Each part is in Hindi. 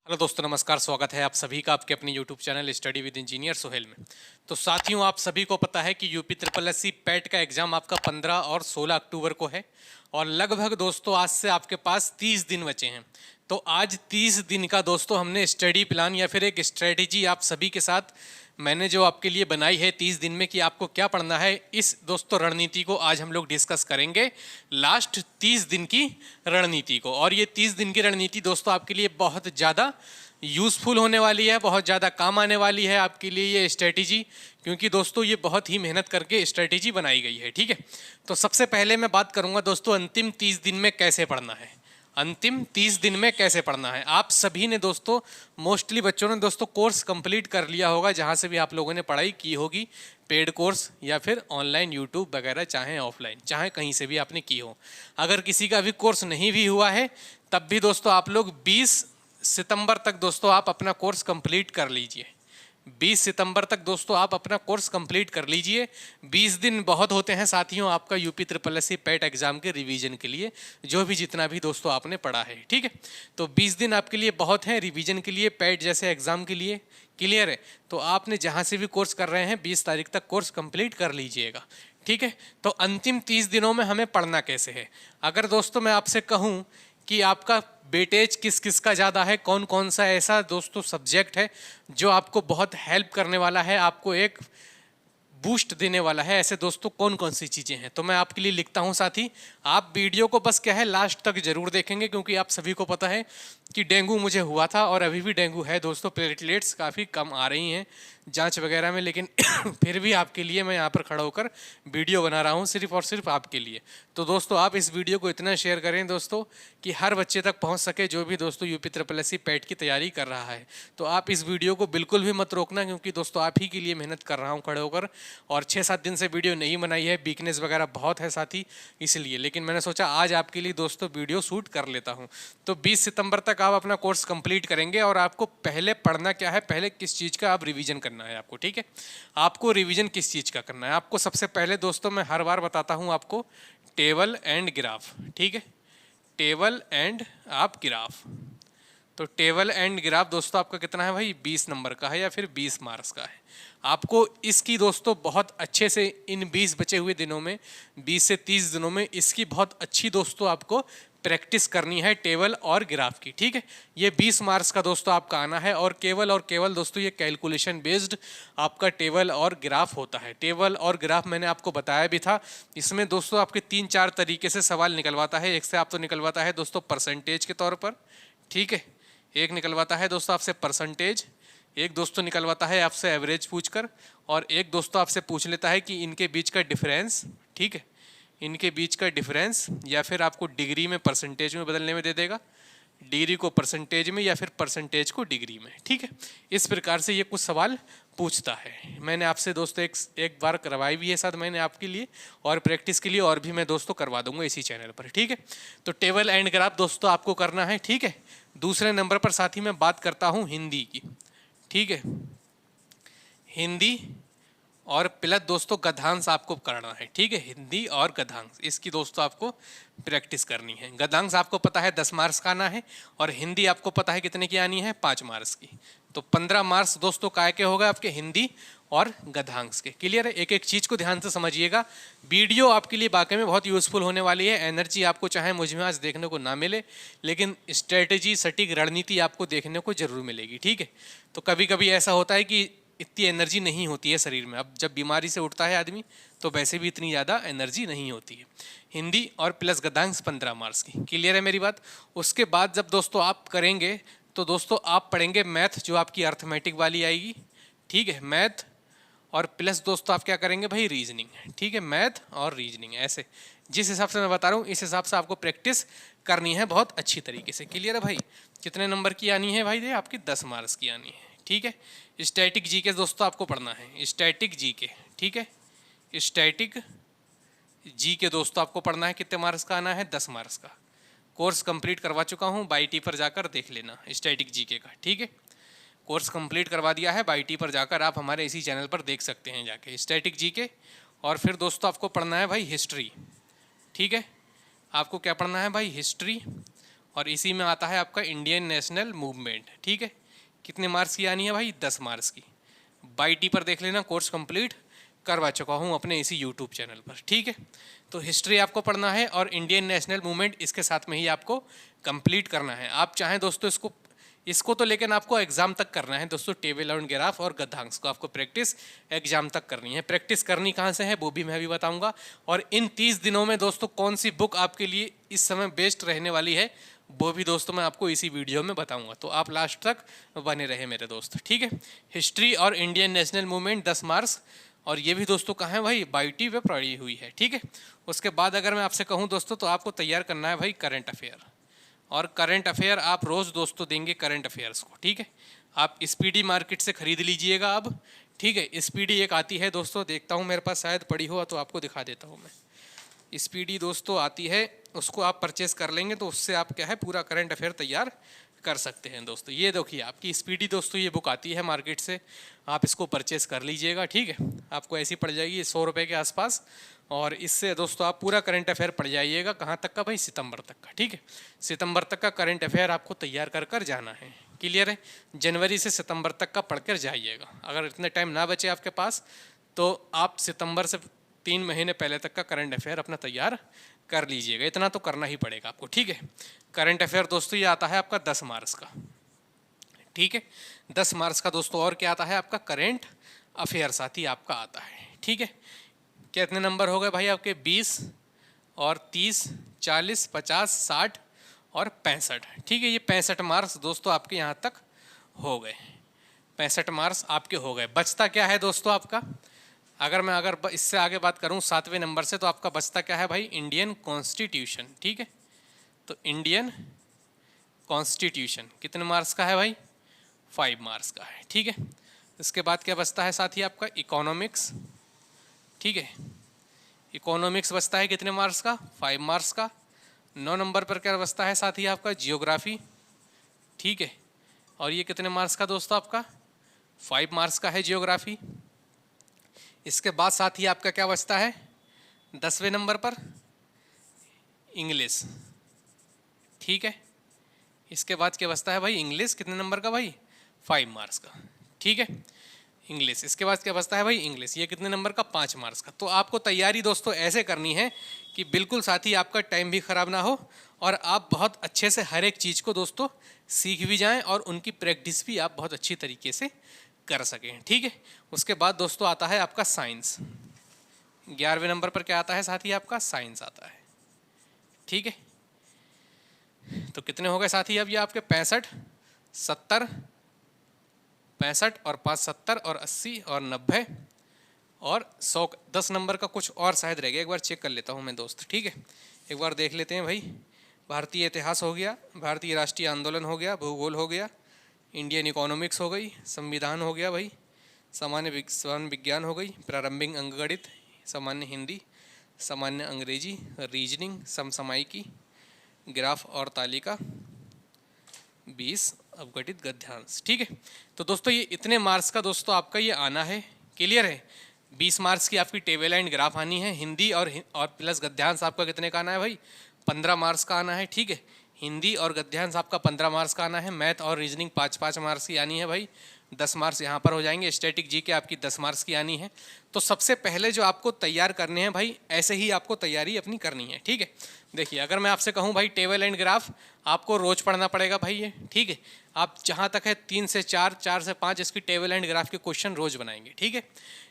हेलो दोस्तों, नमस्कार। स्वागत है आप सभी का आपके अपने YouTube channel study with engineer Sohail में। तो साथियों, आप सभी को पता है कि UP triple S C PET का एग्ज़ाम आपका 15 और 16 अक्टूबर को है और लगभग दोस्तों आज से आपके पास 30 दिन बचे हैं। तो आज 30 दिन का दोस्तों हमने स्टडी प्लान या फिर एक स्ट्रेटेजी आप सभी के साथ मैंने जो आपके लिए बनाई है 30 दिन में कि आपको क्या पढ़ना है, इस दोस्तों रणनीति को आज हम लोग डिस्कस करेंगे। लास्ट 30 दिन की रणनीति को, और ये 30 दिन की रणनीति दोस्तों आपके लिए बहुत ज़्यादा यूज़फुल होने वाली है, बहुत ज़्यादा काम आने वाली है आपके लिए ये स्ट्रेटेजी, क्योंकि दोस्तों ये बहुत ही मेहनत करके स्ट्रेटेजी बनाई गई है। ठीक है, तो सबसे पहले मैं बात करूँगा दोस्तों अंतिम 30 दिन में कैसे पढ़ना है। अंतिम 30 दिन में कैसे पढ़ना है, आप सभी ने दोस्तों मोस्टली बच्चों ने दोस्तों कोर्स कंप्लीट कर लिया होगा, जहाँ से भी आप लोगों ने पढ़ाई की होगी, पेड कोर्स या फिर ऑनलाइन यूट्यूब वगैरह, चाहे ऑफलाइन, चाहे कहीं से भी आपने की हो। अगर किसी का भी कोर्स नहीं भी हुआ है तब भी दोस्तों आप लोग 20 सितंबर तक दोस्तों आप अपना कोर्स कंप्लीट कर लीजिए। 20 सितंबर तक दोस्तों आप अपना कोर्स कंप्लीट कर लीजिए। 20 दिन बहुत होते हैं साथियों आपका UP triple S C PET exam के रिवीजन के लिए, जो भी जितना भी दोस्तों आपने पढ़ा है। ठीक है, तो 20 दिन आपके लिए बहुत हैं रिवीजन के लिए, पैट जैसे एग्जाम के लिए। क्लियर है, तो आपने जहाँ से भी कोर्स कर रहे हैं 20 तारीख तक कोर्स कंप्लीट कर लीजिएगा। ठीक है, तो अंतिम 30 दिनों में हमें पढ़ना कैसे है। अगर दोस्तों मैं आपसे कहूँ कि आपका वेटेज किस किस का ज़्यादा है, कौन कौन सा ऐसा दोस्तों सब्जेक्ट है जो आपको बहुत हेल्प करने वाला है, आपको एक बूस्ट देने वाला है, ऐसे दोस्तों कौन कौन सी चीज़ें हैं, तो मैं आपके लिए लिखता हूं साथी। आप वीडियो को बस क्या है लास्ट तक जरूर देखेंगे, क्योंकि आप सभी को पता है कि डेंगू मुझे हुआ था और अभी भी डेंगू है दोस्तों। प्लेटलेट्स काफ़ी कम आ रही हैं जांच वगैरह में, लेकिन फिर भी आपके लिए मैं यहाँ पर खड़ा होकर वीडियो बना रहा हूँ, सिर्फ और सिर्फ आपके लिए। तो दोस्तों आप इस वीडियो को इतना शेयर करें दोस्तों कि हर बच्चे तक पहुँच सके, जो भी दोस्तों UP triple S C PET की तैयारी कर रहा है। तो आप इस वीडियो को बिल्कुल भी मत रोकना, क्योंकि दोस्तों आप ही के लिए मेहनत कर रहा हूँ खड़े होकर, और 6-7 दिन से वीडियो नहीं बनाई है, वीकनेस वगैरह बहुत है साथी इसलिए, लेकिन मैंने सोचा आज आपके लिए दोस्तों वीडियो शूट कर लेता हूँ। तो 20 सितंबर तक आप अपना कोर्स कंप्लीट करेंगे, और आपको पहले पढ़ना क्या है, पहले किस चीज़ का आप रिवीजन करना है आपको। ठीक है, आपको रिवीजन किस चीज़ का करना है, आपको सबसे पहले दोस्तों मैं हर बार बताता हूँ आपको टेबल एंड ग्राफ। ठीक है, टेबल एंड आप ग्राफ। तो टेबल एंड ग्राफ दोस्तों आपका कितना है भाई, 20 नंबर का है या फिर 20 मार्क्स का है। आपको इसकी दोस्तों बहुत अच्छे से इन 20 बचे हुए दिनों में, 20 से 30 दिनों में इसकी बहुत अच्छी दोस्तों आपको प्रैक्टिस करनी है टेबल और ग्राफ की। ठीक है, ये 20 मार्क्स का दोस्तों आपका आना है, और केवल दोस्तों ये कैलकुलेशन बेस्ड आपका टेबल और ग्राफ होता है। टेबल और ग्राफ मैंने आपको बताया भी था, इसमें दोस्तों आपके 3-4 तरीके से सवाल निकलवाता है। एक से आप तो निकलवाता है दोस्तों परसेंटेज के तौर पर, ठीक है, एक निकलवाता है दोस्तों आपसे परसेंटेज, एक दोस्तों निकलवाता है आपसे एवरेज पूछकर, और एक दोस्तों आपसे पूछ लेता है कि इनके बीच का डिफरेंस। ठीक है, इनके बीच का डिफरेंस, या फिर आपको डिग्री में परसेंटेज में बदलने में दे देगा, डिग्री को परसेंटेज में या फिर परसेंटेज को डिग्री में। ठीक है, इस प्रकार से ये कुछ सवाल पूछता है। मैंने आपसे दोस्तों एक बार करवाई भी है साथ मैंने आपके लिए, और प्रैक्टिस के लिए और भी मैं दोस्तों करवा दूंगा इसी चैनल पर। ठीक है, तो टेबल एंड ग्राफ दोस्तों आपको करना है। ठीक है, दूसरे नंबर पर साथ ही मैं बात करता हूँ हिंदी की। ठीक है, हिंदी और प्लस दोस्तों गद्यांश आपको करना है। ठीक है, हिंदी और गद्यांश, इसकी दोस्तों आपको प्रैक्टिस करनी है। गद्यांश आपको पता है 10 मार्क्स का आना है, और हिंदी आपको पता है कितने की आनी है, 5 मार्क्स की। तो 15 मार्क्स दोस्तों काय के होगा आपके हिंदी और गद्यांश के। क्लियर है, एक एक चीज़ को ध्यान से समझिएगा। वीडियो आपके लिए वाकई में बहुत यूज़फुल होने वाली है। एनर्जी आपको चाहे मुझ में आज देखने को ना मिले, लेकिन स्ट्रेटेजी सटीक रणनीति आपको देखने को जरूर मिलेगी। ठीक है, तो कभी कभी ऐसा होता है कि इतनी एनर्जी नहीं होती है शरीर में, अब जब बीमारी से उठता है आदमी तो वैसे भी इतनी ज़्यादा एनर्जी नहीं होती है। हिंदी और प्लस गद्यांश 15 मार्क्स की। क्लियर है मेरी बात। उसके बाद जब दोस्तों आप करेंगे तो दोस्तों आप पढ़ेंगे मैथ, जो आपकी अर्थमेटिक वाली आएगी। ठीक है, मैथ और प्लस दोस्तों आप क्या करेंगे भाई, रीजनिंग। ठीक है, मैथ और रीजनिंग, ऐसे जिस हिसाब से मैं बता रहा हूँ इस हिसाब से आपको प्रैक्टिस करनी है बहुत अच्छी तरीके से। क्लियर है भाई। कितने नंबर की आनी है भाई, ये आपकी 10 मार्क्स की आनी है। ठीक है, स्टैटिक जीके दोस्तों आपको पढ़ना है, स्टैटिक जीके। ठीक है, स्टैटिक जीके दोस्तों आपको पढ़ना है, कितने मार्क्स का आना है, 10 मार्क्स का। कोर्स कंप्लीट करवा चुका हूँ, बाई टी पर जाकर देख लेना स्टैटिक जीके का। ठीक है, कोर्स कंप्लीट करवा दिया है, बाई टी पर जाकर आप हमारे इसी चैनल पर देख सकते हैं जाके स्टैटिक जीके। और फिर दोस्तों आपको पढ़ना है भाई हिस्ट्री। ठीक है, आपको क्या पढ़ना है भाई, हिस्ट्री। और इसी में आता है आपका इंडियन नेशनल मूवमेंट। ठीक है, कितने मार्क्स की आनी है भाई? 10 मार्क्स की। बाई टी पर देख लेना, कोर्स कंप्लीट करवा चुका हूँ अपने इसी यूट्यूब चैनल पर। ठीक है, तो हिस्ट्री आपको पढ़ना है और इंडियन नेशनल मूवमेंट इसके साथ में ही आपको कंप्लीट करना है। आप चाहें दोस्तों इसको तो लेकिन आपको एग्जाम तक करना है दोस्तों। टेबल एंड ग्राफ और गद्यांश को आपको प्रैक्टिस एग्जाम तक करनी है। प्रैक्टिस करनी कहाँ से है वो भी मैं अभी बताऊंगा। और इन 30 दिनों में दोस्तों कौन सी बुक आपके लिए इस समय बेस्ट रहने वाली है वो भी दोस्तों मैं आपको इसी वीडियो में बताऊंगा, तो आप लास्ट तक बने रहे मेरे दोस्त। ठीक है, हिस्ट्री और इंडियन नेशनल मूवमेंट 10 मार्क्स, और ये भी दोस्तों कहाँ है भाई? बाई टी पे पड़ी हुई है। ठीक है, उसके बाद अगर मैं आपसे कहूँ दोस्तों तो आपको तैयार करना है भाई करंट अफेयर। और करंट अफेयर आप रोज़ दोस्तों देंगे करंट अफेयर्स को। ठीक है, आप स्पीडी मार्केट से खरीद लीजिएगा अब। ठीक है, स्पीडी एक आती है दोस्तों, देखता हूँ मेरे पास शायद पड़ी हो तो आपको दिखा देता हूँ मैं। स्पीडी दोस्तों आती है, उसको आप परचेस कर लेंगे तो उससे आप क्या है पूरा करंट अफेयर तैयार कर सकते हैं दोस्तों। ये देखिए आपकी स्पीडी दोस्तों ये बुक आती है मार्केट से, आप इसको परचेस कर लीजिएगा। ठीक है, आपको ऐसी पड़ जाएगी 100 रुपये के आसपास, और इससे दोस्तों आप पूरा करंट अफेयर पढ़ जाइएगा। कहाँ तक का भाई? सितंबर तक का। ठीक है, सितंबर तक का करंट अफेयर आपको तैयार कर कर जाना है। क्लियर है? जनवरी से सितंबर तक का पढ़ कर जाइएगा। अगर इतने टाइम ना बचे आपके पास तो आप सितंबर से 3 महीने पहले तक का करंट अफेयर अपना तैयार कर लीजिएगा। इतना तो करना ही पड़ेगा आपको। ठीक है, करंट अफेयर दोस्तों ये आता है आपका 10 मार्क्स का। ठीक है, 10 मार्क्स का दोस्तों। और क्या आता है आपका? करंट अफेयर साथ ही आपका आता है। ठीक है, कितने नंबर हो गए भाई आपके? 20 और 30, 40, 50, 60 और 65। ठीक है, ये 65 मार्क्स दोस्तों आपके यहाँ तक हो गए। 65 मार्क्स आपके हो गए। बचता क्या है दोस्तों आपका? अगर इससे आगे बात करूं 7वें नंबर से, तो आपका बचता क्या है भाई? Indian constitution. ठीक है, तो इंडियन कॉन्स्टिट्यूशन कितने मार्क्स का है भाई? 5 मार्क्स का है। ठीक है, इसके बाद क्या बचता है साथ ही आपका? इकोनॉमिक्स। ठीक है, इकोनॉमिक्स बचता है कितने मार्क्स का? 5 मार्क्स का। 9 नंबर पर क्या बचता है साथ ही आपका? जियोग्राफी। ठीक है, और ये कितने मार्क्स का दोस्तों आपका? 5 मार्क्स का है जियोग्राफी। इसके बाद साथ ही आपका क्या बचता है 10वें नंबर पर? इंग्लिश। ठीक है, इसके बाद क्या बचता है भाई? इंग्लिश कितने नंबर का भाई? 5 मार्क्स का। ठीक है, इंग्लिश। इसके बाद क्या बचता है भाई? इंग्लिश। ये कितने नंबर का? 5 मार्क्स का। तो आपको तैयारी दोस्तों ऐसे करनी है कि बिल्कुल साथ ही आपका टाइम भी खराब ना हो और आप बहुत अच्छे से हर एक चीज़ को दोस्तों सीख भी जाएं और उनकी प्रैक्टिस भी आप बहुत अच्छी तरीके से कर सकें। ठीक है, उसके बाद दोस्तों आता है आपका साइंस। 11वें नंबर पर क्या आता है साथ ही आपका? साइंस आता है। ठीक है, तो कितने हो गए साथी? अब ये आपके 65, 70, 65 और 5 70 और 80 और 90 और 100। 10 नंबर का कुछ और शायद रह गया, एक बार चेक कर लेता हूँ मैं दोस्त। ठीक है, एक बार देख लेते हैं भाई। भारतीय इतिहास हो गया, भारतीय राष्ट्रीय आंदोलन हो गया, भूगोल हो गया, इंडियन इकोनॉमिक्स हो गई, संविधान हो गया भाई, सामान्य विज्ञान हो गई, प्रारंभिक अंकगणित, सामान्य हिंदी, सामान्य अंग्रेजी, रीजनिंग, समसामयिकी, ग्राफ और तालिका, 20 अवगठित गद्यांश। ठीक है, तो दोस्तों ये इतने मार्क्स का दोस्तों आपका ये आना है। क्लियर है? 20 मार्क्स की आपकी टेबल एंड ग्राफ आनी है। हिंदी और प्लस गद्यांश आपका कितने का आना है भाई? 15 मार्क्स का आना है। ठीक है, हिंदी और गद्यांश आपका 15 मार्क्स का आना है। मैथ और रीजनिंग 5-5 मार्क्स की आनी है भाई, 10 मार्क्स यहाँ पर हो जाएंगे। स्टैटिक जी के आपकी 10 मार्क्स की आनी है। तो सबसे पहले जो आपको तैयार करने हैं भाई, ऐसे ही आपको तैयारी अपनी करनी है। ठीक है, देखिए अगर मैं आपसे कहूँ भाई टेबल एंड ग्राफ आपको रोज पढ़ना पड़ेगा भाई ये। ठीक है, आप जहाँ तक है 3 से 4, 4 से 5 इसकी टेबल एंड ग्राफ के क्वेश्चन रोज बनाएंगे। ठीक है,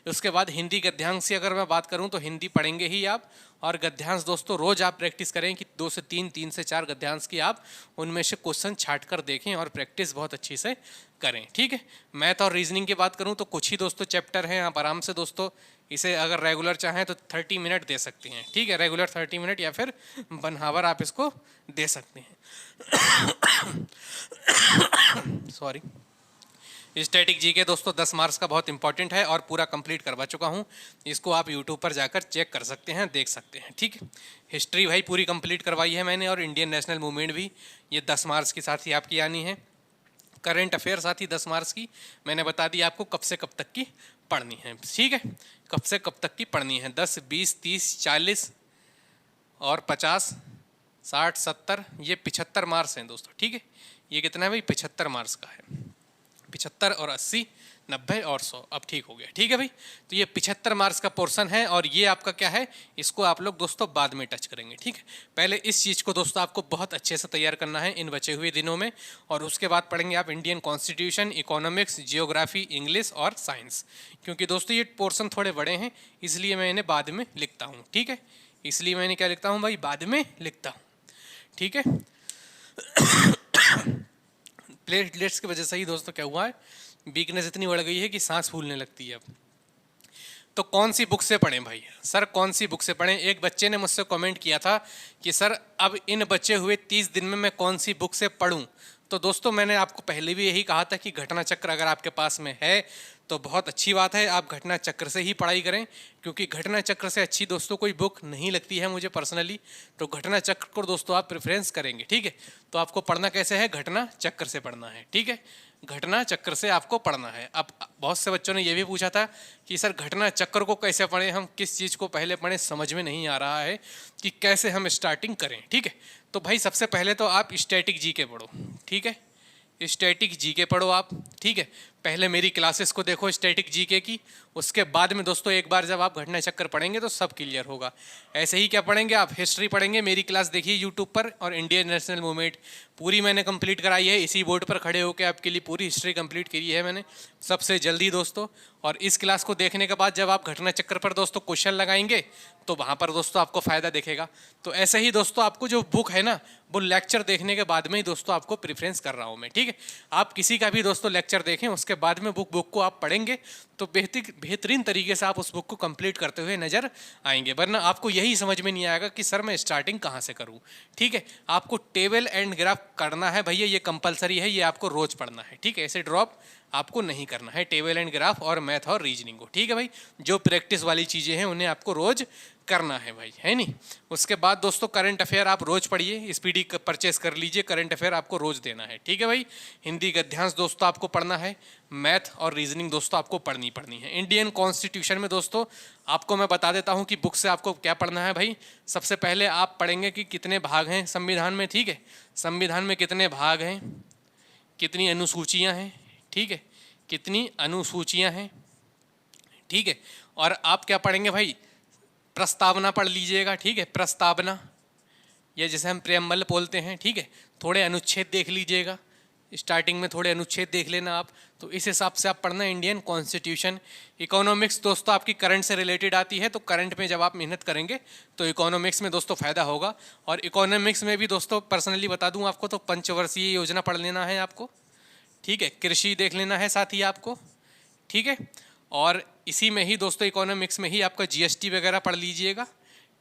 उसके बाद हिंदी गद्यांश की अगर मैं बात करूँ तो हिंदी पढ़ेंगे ही आप, और गद्यांश दोस्तों रोज आप प्रैक्टिस करें कि 2 से 3, 3 से 4 गद्यांश की आप उनमें से क्वेश्चन छाट कर देखें और प्रैक्टिस बहुत अच्छी से करें। ठीक है, मैथ और रीजनिंग की बात करूं तो कुछ ही दोस्तों चैप्टर हैं, आप आराम से दोस्तों इसे अगर रेगुलर चाहें तो 30 मिनट दे सकते हैं। ठीक है, रेगुलर 30 मिनट या फिर 1 आवर आप इसको दे सकते हैं। सॉरी। स्टैटिक जी के दोस्तों 10 मार्क्स का बहुत इंपॉर्टेंट है और पूरा कंप्लीट करवा चुका हूँ। इसको आप यूट्यूब पर जाकर चेक कर सकते हैं, देख सकते हैं। ठीक है, हिस्ट्री भाई पूरी कंप्लीट करवाई है मैंने, और इंडियन नेशनल मूवमेंट भी ये 10 मार्क्स की साथ ही आपकी आनी है। करंट अफेयर साथ ही 10 मार्क्स की मैंने बता दी आपको कब से कब तक की पढ़नी है। ठीक है, कब से कब तक की पढ़नी है? 10, 20, 30, 40 और 50, 60, 70, ये 75 मार्क्स हैं दोस्तों, ठीक है। ये कितना है भाई, 75 मार्क्स का है। 75 और 80, 90 और 100, अब ठीक हो गया, ठीक है भाई। तो ये 75 मार्क्स का पोर्शन है और ये आपका क्या है, इसको आप लोग दोस्तों बाद में टच करेंगे, ठीक है। पहले इस चीज़ को दोस्तों आपको बहुत अच्छे से तैयार करना है इन बचे हुए दिनों में, और उसके बाद पढ़ेंगे आप Indian constitution, economics, geography, English और साइंस। क्योंकि दोस्तों ये पोर्शन थोड़े बड़े हैं, इसलिए मैं इन्हें बाद में लिखता हूँ, ठीक है। इसलिए मैं इन्हें क्या लिखता हूँ भाई, बाद में लिखता हूँ, ठीक है। प्लेटलेट्स की वजह से ही दोस्तों क्या हुआ है, वीकनेस इतनी बढ़ गई है कि सांस फूलने लगती है अब। तो कौन सी बुक से पढ़ें भाई, सर कौन सी बुक से पढ़ें। एक बच्चे ने मुझसे कमेंट किया था कि सर अब इन बचे हुए 30 दिन में मैं कौन सी बुक से पढ़ूं। तो दोस्तों मैंने आपको पहले भी यही कहा था कि घटना चक्र अगर आपके पास में है तो बहुत अच्छी बात है, आप घटना चक्र से ही पढ़ाई करें, क्योंकि घटना चक्र से अच्छी दोस्तों कोई बुक नहीं लगती है मुझे पर्सनली। तो घटना चक्र को दोस्तों आप प्रेफरेंस करेंगे, ठीक है। तो आपको पढ़ना कैसे है, घटना चक्र से पढ़ना है, ठीक है। घटना चक्र से आपको पढ़ना है। अब बहुत से बच्चों ने यह भी पूछा था कि सर घटना चक्र को कैसे पढ़ें, हम किस चीज़ को पहले पढ़ें, समझ में नहीं आ रहा है कि कैसे हम स्टार्टिंग करें, ठीक है। तो भाई सबसे पहले तो आप स्टैटिक जीके पढ़ो, ठीक है। स्टैटिक जीके पढ़ो आप, ठीक है। पहले मेरी क्लासेस को देखो स्टैटिक जीके की, उसके बाद में दोस्तों एक बार जब आप घटना चक्र पढ़ेंगे तो सब क्लियर होगा। ऐसे ही क्या पढ़ेंगे आप, हिस्ट्री पढ़ेंगे। मेरी क्लास देखिए यूट्यूब पर, और इंडियन नेशनल मूवमेंट पूरी मैंने कंप्लीट कराई है, इसी बोर्ड पर खड़े होकर आपके लिए पूरी हिस्ट्री कंप्लीट करी है मैंने सबसे जल्दी दोस्तों। और इस क्लास को देखने के बाद जब आप घटना चक्र पर दोस्तों क्वेश्चन लगाएंगे तो वहाँ पर दोस्तों आपको फ़ायदा दिखेगा। तो ऐसे ही दोस्तों आपको जो बुक है ना, वो लेक्चर देखने के बाद में ही दोस्तों आपको प्रेफरेंस कर रहा हूँ मैं, ठीक है। आप किसी का भी दोस्तों लेक्चर देखें, उसके बाद में बुक को आप पढ़ेंगे तो बेहतरीन तरीके से आप उस बुक को कंप्लीट करते हुए नजर आएंगे। वरना आपको यही समझ में नहीं आएगा कि सर मैं स्टार्टिंग कहाँ से करूँ, ठीक है। आपको टेबल एंड ग्राफ करना है भैया, ये कंपलसरी है, ये आपको रोज पढ़ना है, ठीक है। ऐसे ड्रॉप आपको नहीं करना है, टेबल एंड ग्राफ और मैथ और रीजनिंग को, ठीक है भाई। जो प्रैक्टिस वाली चीज़ें हैं उन्हें आपको रोज करना है भाई, है नहीं। उसके बाद दोस्तों करंट अफेयर आप रोज पढ़िए, स्पीडी परचेस कर लीजिए, करंट अफेयर आपको रोज देना है, ठीक है भाई। हिंदी गद्यांश दोस्तों आपको पढ़ना है, मैथ और रीजनिंग दोस्तों आपको पढ़नी है। इंडियन कॉन्स्टिट्यूशन में दोस्तों आपको मैं बता देता हूं कि बुक से आपको क्या पढ़ना है भाई। सबसे पहले आप पढ़ेंगे कि कितने भाग हैं संविधान में, ठीक है। संविधान में कितने भाग हैं, कितनी अनुसूचियां हैं, ठीक है, कितनी अनुसूचियां हैं, ठीक है। और आप क्या पढ़ेंगे भाई, प्रस्तावना पढ़ लीजिएगा, ठीक है। प्रस्तावना, ये जैसे हम प्रेम्बल बोलते हैं, ठीक है। थोड़े अनुच्छेद देख लीजिएगा, स्टार्टिंग में थोड़े अनुच्छेद देख लेना आप, तो इस हिसाब से आप पढ़ना इंडियन कॉन्स्टिट्यूशन। इकोनॉमिक्स दोस्तों आपकी करंट से रिलेटेड आती है, तो करंट में जब आप मेहनत करेंगे तो इकोनॉमिक्स में दोस्तों फ़ायदा होगा। और इकोनॉमिक्स में भी दोस्तों पर्सनली बता दूं आपको, तो पंचवर्षीय योजना पढ़ लेना है आपको, ठीक है। कृषि देख लेना है साथ ही आपको, ठीक है। और इसी में ही दोस्तों इकोनॉमिक्स में ही आपका जीएसटी वगैरह पढ़ लीजिएगा,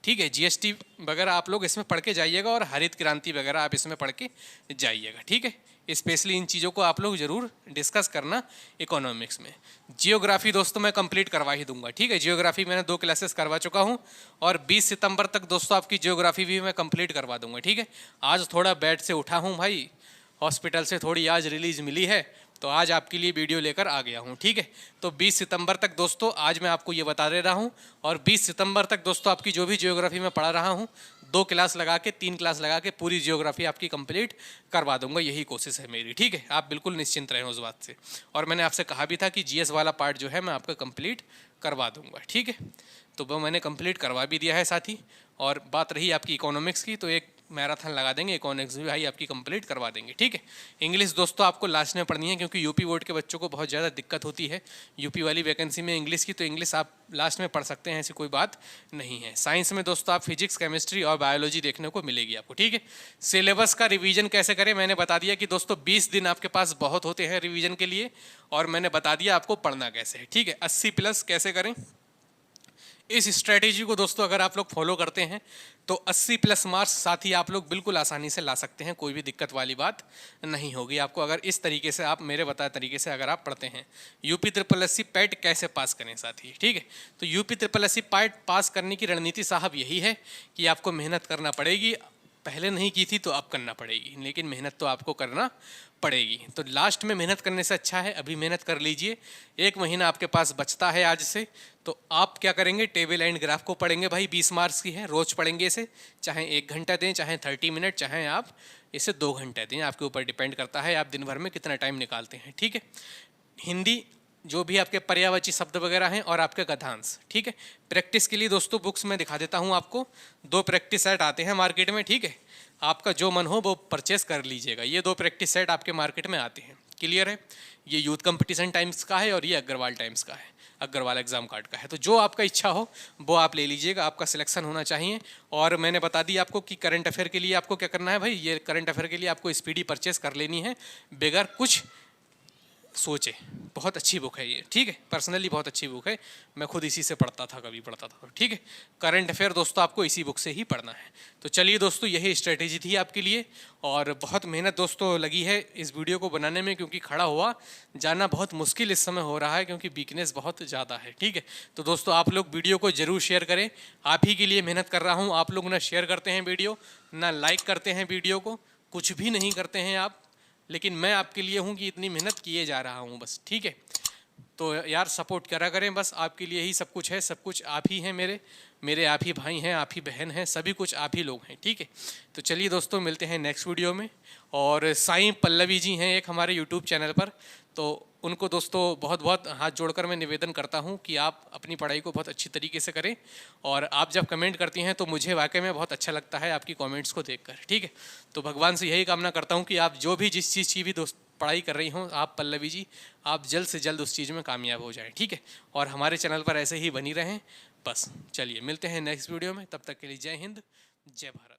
ठीक है। जीएसटी वगैरह आप लोग इसमें पढ़ के जाइएगा, और हरित क्रांति वगैरह आप इसमें पढ़ के जाइएगा, ठीक है। स्पेशली इन चीज़ों को आप लोग जरूर डिस्कस करना इकोनॉमिक्स में। जियोग्राफी दोस्तों मैं कंप्लीट करवा ही दूंगा, ठीक है। जियोग्राफी मैंने 2 क्लासेस करवा चुका हूं, और 20 सितंबर तक दोस्तों आपकी जियोग्राफी भी मैं कंप्लीट करवा दूंगा, ठीक है। आज थोड़ा बेड से उठा हूं भाई, हॉस्पिटल से थोड़ी आज रिलीज मिली है, तो आज आपके लिए वीडियो लेकर आ गया हूं, ठीक है। तो 20 सितंबर तक दोस्तों आज मैं आपको ये बता दे रहा हूं, और 20 सितंबर तक दोस्तों आपकी जो भी जियोग्राफी मैं पढ़ा रहा हूं, 2 क्लास लगा के 3 क्लास लगा के पूरी जियोग्राफी आपकी कंप्लीट करवा दूंगा, यही कोशिश है मेरी, ठीक है। आप बिल्कुल निश्चिंत रहें उस बात से। और मैंने आपसे कहा भी था कि जीएस वाला पार्ट जो है मैं आपका कंप्लीट करवा दूंगा, ठीक है। तो वो मैंने कंप्लीट करवा भी दिया है साथ ही। और बात रही आपकी इकोनॉमिक्स की, तो एक मैराथन लगा देंगे, इकोनॉमिक्स भी भाई आपकी कंप्लीट करवा देंगे, ठीक है। इंग्लिश दोस्तों आपको लास्ट में पढ़नी है, क्योंकि यूपी बोर्ड के बच्चों को बहुत ज़्यादा दिक्कत होती है यूपी वाली वैकेंसी में इंग्लिश की, तो इंग्लिश आप लास्ट में पढ़ सकते हैं, ऐसी कोई बात नहीं है। साइंस में दोस्तों आप फिजिक्स, केमिस्ट्री और बायोलॉजी देखने को मिलेगी आपको, ठीक है। सिलेबस का रिवीजन कैसे करें, मैंने बता दिया कि दोस्तों 20 दिन आपके पास बहुत होते हैं रिवीजन के लिए, और मैंने बता दिया आपको पढ़ना कैसे है, ठीक है। 80+ कैसे करें, इस स्ट्रेटेजी को दोस्तों अगर आप लोग फॉलो करते हैं तो 80+ मार्क्स साथ ही आप लोग बिल्कुल आसानी से ला सकते हैं, कोई भी दिक्कत वाली बात नहीं होगी आपको, अगर इस तरीके से आप मेरे बताए तरीके से अगर आप पढ़ते हैं। यूपी SSSC पैट कैसे पास करें साथ ही, ठीक है। तो यूपी SSSC पैट पास करने की रणनीति साहब यही है कि आपको मेहनत करना पड़ेगी, पहले नहीं की थी तो अब करना पड़ेगी, लेकिन मेहनत तो आपको करना पड़ेगी। तो लास्ट में मेहनत करने से अच्छा है अभी मेहनत कर लीजिए। 1 महीना आपके पास बचता है आज से, तो आप क्या करेंगे, टेबल एंड ग्राफ को पढ़ेंगे भाई। 20 मार्क्स की है, रोज पढ़ेंगे इसे, चाहे 1 घंटा दें, चाहे 30 मिनट, चाहे आप इसे 2 घंटे दें, आपके ऊपर डिपेंड करता है आप दिन भर में कितना टाइम निकालते हैं। ठीक है, हिंदी जो भी आपके पर्यायवाची शब्द वगैरह हैं और आपके गद्यांश। ठीक है, प्रैक्टिस के लिए दोस्तों बुक्स में दिखा देता हूँ आपको, 2 प्रैक्टिस सेट आते हैं मार्केट में। ठीक है, आपका जो मन हो वो परचेस कर लीजिएगा। ये 2 प्रैक्टिस सेट आपके मार्केट में आते हैं, क्लियर है। ये यूथ कंपटीशन टाइम्स का है और ये अग्रवाल टाइम्स का है, अग्रवाल एग्जाम कार्ड का है। तो जो आपका इच्छा हो वो आप ले लीजिएगा, आपका सिलेक्शन होना चाहिए। और मैंने बता दी आपको कि करंट अफेयर के लिए आपको क्या करना है भाई, ये करंट अफेयर के लिए आपको स्पीडी परचेस कर लेनी है बगैर कुछ सोचे। बहुत अच्छी बुक है ये, ठीक है, पर्सनली बहुत अच्छी बुक है, मैं खुद इसी से पढ़ता था, कभी पढ़ता था। ठीक है, करंट अफेयर दोस्तों आपको इसी बुक से ही पढ़ना है। तो चलिए दोस्तों, यही स्ट्रेटेजी थी आपके लिए, और बहुत मेहनत दोस्तों लगी है इस वीडियो को बनाने में, क्योंकि खड़ा हुआ जाना बहुत मुश्किल इस समय हो रहा है, क्योंकि वीकनेस बहुत ज़्यादा है। ठीक है, तो दोस्तों आप लोग वीडियो को ज़रूर शेयर करें, आप ही के लिए मेहनत कर रहा हूँ। आप लोग ना शेयर करते हैं वीडियो, ना लाइक करते हैं वीडियो को, कुछ भी नहीं करते हैं आप, लेकिन मैं आपके लिए हूँ कि इतनी मेहनत किए जा रहा हूँ बस। ठीक है, तो यार सपोर्ट करा करें, बस आपके लिए ही सब कुछ है, सब कुछ आप ही हैं, मेरे आप ही भाई हैं, आप ही बहन हैं, सभी कुछ आप ही लोग हैं। ठीक है, तो चलिए दोस्तों मिलते हैं नेक्स्ट वीडियो में। और साईं पल्लवी जी हैं एक हमारे यूट्यूब चैनल पर, तो उनको दोस्तों बहुत बहुत हाथ जोड़कर मैं निवेदन करता हूं कि आप अपनी पढ़ाई को बहुत अच्छी तरीके से करें। और आप जब कमेंट करती हैं तो मुझे वाकई में बहुत अच्छा लगता है आपकी कमेंट्स को देखकर। ठीक है, तो भगवान से यही कामना करता हूं कि आप जो भी जिस चीज़ की भी दोस्त पढ़ाई कर रही हों, आप पल्लवी जी आप जल्द से जल्द उस चीज़ में कामयाब हो जाएं। ठीक है, और हमारे चैनल पर ऐसे ही बनी रहें। बस चलिए मिलते हैं नेक्स्ट वीडियो में, तब तक के लिए जय हिंद, जय भारत।